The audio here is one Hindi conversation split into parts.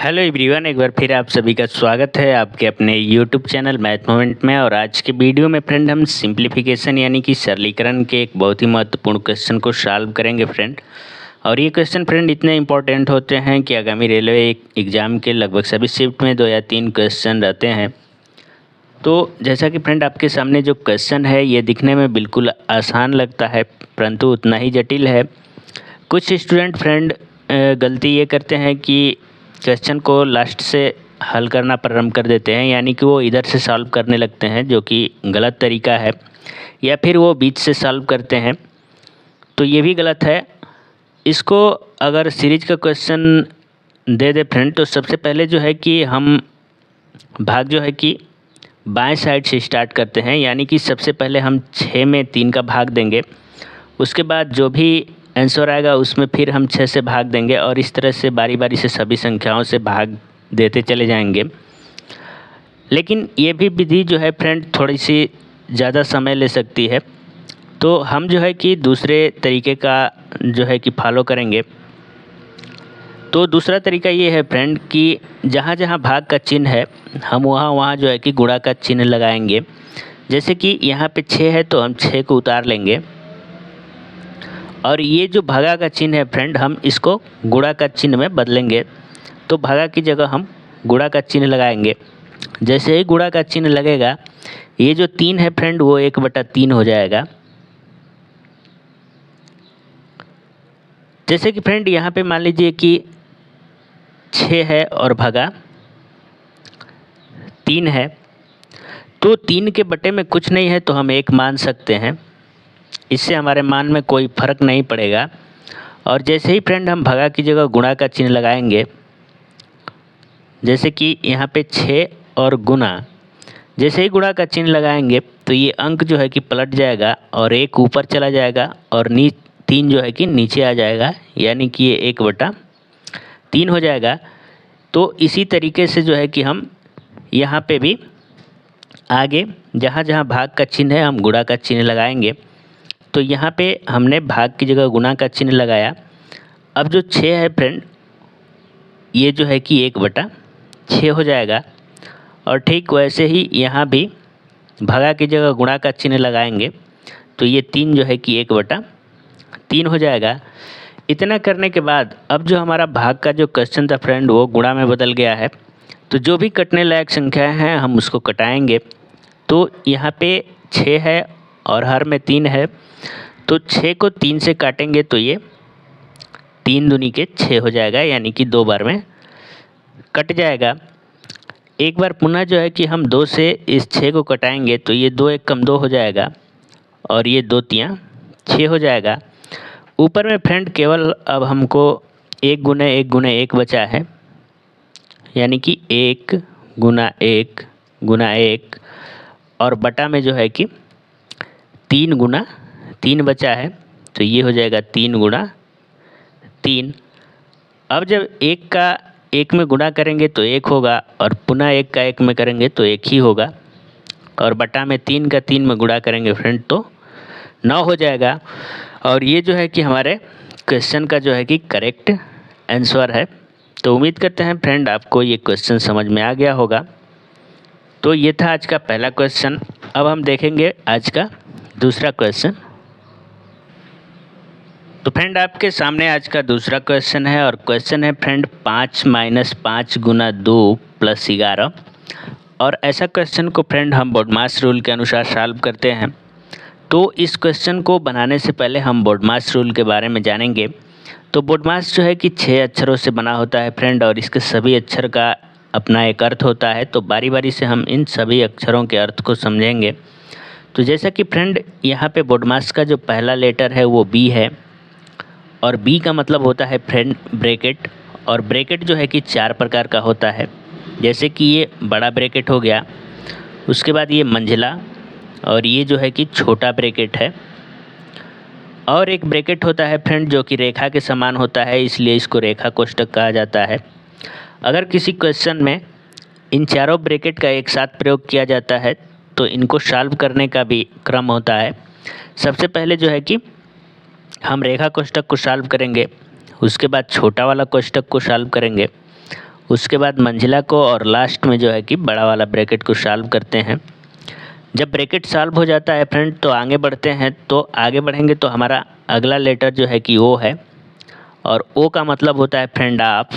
हेलो एवरीवन, एक बार फिर आप सभी का स्वागत है आपके अपने यूट्यूब चैनल मैथ मोमेंट में। और आज के वीडियो में फ्रेंड हम सिंप्लीफिकेशन यानी कि सरलीकरण के एक बहुत ही महत्वपूर्ण क्वेश्चन को सॉल्व करेंगे फ्रेंड। और ये क्वेश्चन फ्रेंड इतने इंपॉर्टेंट होते हैं कि आगामी रेलवे एग्ज़ाम के लगभग सभी शिफ्ट में 2 या 3 क्वेश्चन रहते हैं। तो जैसा कि फ्रेंड आपके सामने जो क्वेश्चन है ये दिखने में बिल्कुल आसान लगता है, परंतु उतना ही जटिल है। कुछ स्टूडेंट फ्रेंड गलती ये करते हैं कि क्वेश्चन को लास्ट से हल करना प्रारंभ कर देते हैं, यानी कि वो इधर से सॉल्व करने लगते हैं, जो कि गलत तरीका है। या फिर वो बीच से सॉल्व करते हैं, तो ये भी गलत है। इसको अगर सीरीज का क्वेश्चन दे दे फ्रेंड, तो सबसे पहले जो है कि हम भाग जो है कि बाएं साइड से स्टार्ट करते हैं, यानी कि सबसे पहले हम 6 में 3 का भाग देंगे। उसके बाद जो भी आंसर आएगा उसमें फिर हम 6 से भाग देंगे, और इस तरह से बारी बारी से सभी संख्याओं से भाग देते चले जाएंगे। लेकिन ये भी विधि जो है फ्रेंड थोड़ी सी ज़्यादा समय ले सकती है, तो हम जो है कि दूसरे तरीके का जो है कि फॉलो करेंगे। तो दूसरा तरीका ये है फ्रेंड कि जहाँ जहाँ भाग का चिन्ह है हम वहाँ वहाँ जो है कि गुणा का चिन्ह लगाएंगे। जैसे कि यहाँ पे 6 है तो हम 6 को उतार लेंगे, और ये जो भागा का चिन्ह है फ्रेंड हम इसको गुणा का चिन्ह में बदलेंगे। तो भागा की जगह हम गुणा का चिन्ह लगाएंगे। जैसे ही गुणा का चिन्ह लगेगा, ये जो 3 है फ्रेंड वो 1/3 हो जाएगा। जैसे कि फ्रेंड यहाँ पे मान लीजिए कि 6 है और भागा 3 है, तो 3 के बटे में कुछ नहीं है तो हम 1 मान सकते हैं। इससे हमारे मान में कोई फ़र्क नहीं पड़ेगा। और जैसे ही फ्रेंड हम भागा की जगह गुणा का चिन्ह लगाएंगे, जैसे कि यहाँ पे 6 और गुणा, जैसे ही गुणा का चिन्ह लगाएंगे तो ये अंक जो है कि पलट जाएगा और 1 ऊपर चला जाएगा और 3 जो है कि नीचे आ जाएगा, यानी कि ये 1/3 हो जाएगा। तो इसी तरीके से जो है कि हम यहाँ पे भी आगे जहाँ जहाँ भाग का चिन्ह है हम गुणा का चिन्ह लगाएंगे। तो यहाँ पे हमने भाग की जगह गुणा का चिन्ह लगाया। अब जो 6 है फ्रेंड ये जो है कि 1/6 हो जाएगा। और ठीक वैसे ही यहाँ भी भागा की जगह गुणा का चिन्ह लगाएंगे, तो ये 3 जो है कि 1/3 हो जाएगा। इतना करने के बाद अब जो हमारा भाग का जो क्वेश्चन था फ्रेंड वो गुणा में बदल गया है। तो जो भी कटने लायक संख्याएँ हैं हम उसको कटाएँगे। तो यहाँ पे 6 है और हर में 3 है, तो 6 को 3 से काटेंगे तो ये 3 दूनी के 6 हो जाएगा, यानी कि 2 बार में कट जाएगा। एक बार पुनः जो है कि हम 2 से इस 6 को कटाएंगे तो ये 2 एक कम 2 हो जाएगा, और ये 2 तियाँ 6 हो जाएगा। ऊपर में फ्रेंड केवल अब हमको 1 गुने 1 गुने 1 बचा है, यानी कि 1 गुना 1 गुना 1, और बटा में जो है कि 3 गुना 3 बचा है, तो ये हो जाएगा 3 गुणा 3। अब जब 1 का 1 में गुणा करेंगे तो 1 होगा, और पुनः 1 का 1 में करेंगे तो 1 ही होगा, और बटा में 3 का 3 में गुणा करेंगे फ्रेंड तो 9 हो जाएगा। और ये जो है कि हमारे क्वेश्चन का जो है कि करेक्ट आंसर है। तो उम्मीद करते हैं फ्रेंड आपको ये क्वेश्चन समझ में आ गया होगा। तो ये था आज का पहला क्वेश्चन। अब हम देखेंगे आज का दूसरा क्वेश्चन। तो फ्रेंड आपके सामने आज का दूसरा क्वेश्चन है, और क्वेश्चन है फ्रेंड 5 - 5 गुना 2 + 11। और ऐसा क्वेश्चन को फ्रेंड हम बोडमास रूल के अनुसार सॉल्व करते हैं। तो इस क्वेश्चन को बनाने से पहले हम बोडमास रूल के बारे में जानेंगे। तो बोडमास जो है कि 6 अक्षरों से बना होता है फ्रेंड, और इसके सभी अक्षर का अपना एक अर्थ होता है। तो बारी बारी से हम इन सभी अक्षरों के अर्थ को समझेंगे। तो जैसा कि फ्रेंड यहाँ पे बोडमास का जो पहला लेटर है वो बी है, और बी का मतलब होता है फ्रेंड ब्रैकेट। और ब्रैकेट जो है कि 4 प्रकार का होता है, जैसे कि ये बड़ा ब्रैकेट हो गया, उसके बाद ये मंझला, और ये जो है कि छोटा ब्रैकेट है। और एक ब्रैकेट होता है फ्रेंड जो कि रेखा के समान होता है, इसलिए इसको रेखा कोष्ठक कहा जाता है। अगर किसी क्वेश्चन में इन चारों ब्रैकेट का एक साथ प्रयोग किया जाता है तो इनको सॉल्व करने का भी क्रम होता है। सबसे पहले जो है कि हम रेखा कोष्ठक को सॉल्व करेंगे, उसके बाद छोटा वाला कोष्ठक को सॉल्व करेंगे, उसके बाद मंजिला को और लास्ट में जो है कि बड़ा वाला ब्रैकेट को सॉल्व करते हैं। जब ब्रैकेट सॉल्व हो जाता है फ्रेंड तो आगे बढ़ते हैं। तो आगे बढ़ेंगे तो हमारा अगला लेटर जो है कि ओ है, और ओ का मतलब होता है फ्रेंड आप,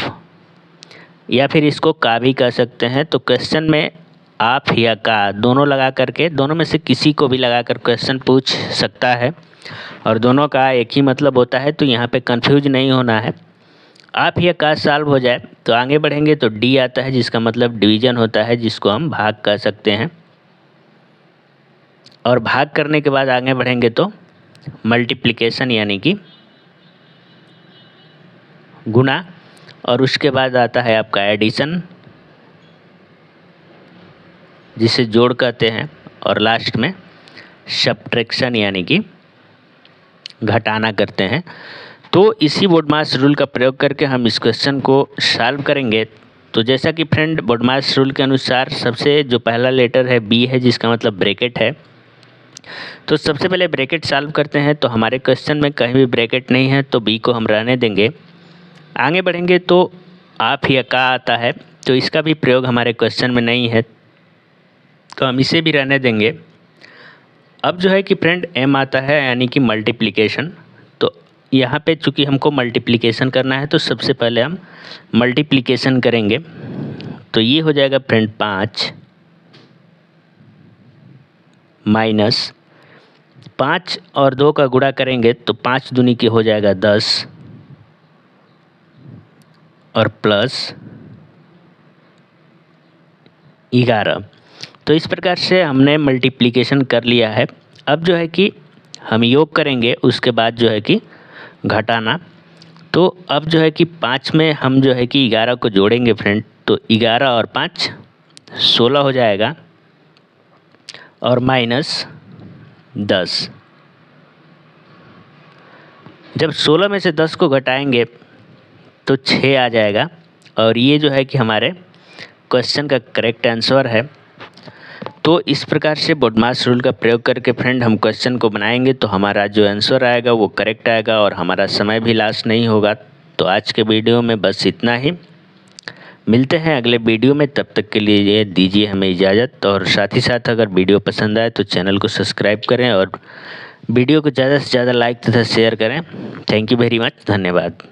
या फिर इसको का भी कह सकते हैं। तो क्वेश्चन में आप या का दोनों लगा करके, दोनों में से किसी को भी लगा कर क्वेश्चन पूछ सकता है, और दोनों का एक ही मतलब होता है, तो यहाँ पे कंफ्यूज नहीं होना है। आप या का सॉल्व हो जाए तो आगे बढ़ेंगे तो डी आता है, जिसका मतलब डिवीजन होता है, जिसको हम भाग कह सकते हैं। और भाग करने के बाद आगे बढ़ेंगे तो मल्टीप्लिकेशन यानी कि गुणा, और उसके बाद आता है आपका एडिशन, जिसे जोड़ कहते हैं, और लास्ट में सब्ट्रैक्शन यानी कि घटाना करते हैं। तो इसी बोडमास रूल का प्रयोग करके हम इस क्वेश्चन को सॉल्व करेंगे। तो जैसा कि फ्रेंड बोडमास रूल के अनुसार सबसे जो पहला लेटर है बी है, जिसका मतलब ब्रैकेट है। तो सबसे पहले ब्रैकेट सॉल्व करते हैं। तो हमारे क्वेश्चन में कहीं भी ब्रैकेट नहीं है, तो बी को हम रहने देंगे। आगे बढ़ेंगे तो आप या का आता है, तो इसका भी प्रयोग हमारे क्वेश्चन में नहीं है, तो हम इसे भी रहने देंगे। अब जो है कि फ्रेंड एम आता है यानी कि मल्टीप्लिकेशन। तो यहाँ पे चूँकि हमको मल्टीप्लिकेशन करना है, तो सबसे पहले हम मल्टीप्लिकेशन करेंगे। तो ये हो जाएगा फ्रेंड 5 माइनस 5 और 2 का गुणा करेंगे तो 5 दूनी की हो जाएगा 10, और प्लस 11। तो इस प्रकार से हमने मल्टीप्लिकेशन कर लिया है। अब जो है कि हम योग करेंगे, उसके बाद जो है कि घटाना। तो अब जो है कि 5 में हम जो है कि 11 को जोड़ेंगे फ्रेंड, तो 11 और 5 16 हो जाएगा, और माइनस 10। जब 16 में से 10 को घटाएंगे तो 6 आ जाएगा, और ये जो है कि हमारे क्वेश्चन का करेक्ट आंसर है। तो इस प्रकार से बोडमास रूल का प्रयोग करके फ्रेंड हम क्वेश्चन को बनाएंगे, तो हमारा जो आंसर आएगा वो करेक्ट आएगा, और हमारा समय भी लॉस नहीं होगा। तो आज के वीडियो में बस इतना ही। मिलते हैं अगले वीडियो में, तब तक के लिए दीजिए हमें इजाज़त। और साथ ही साथ अगर वीडियो पसंद आए तो चैनल को सब्सक्राइब करें, और वीडियो को ज़्यादा से ज़्यादा लाइक तथा शेयर करें। थैंक यू वेरी मच, धन्यवाद।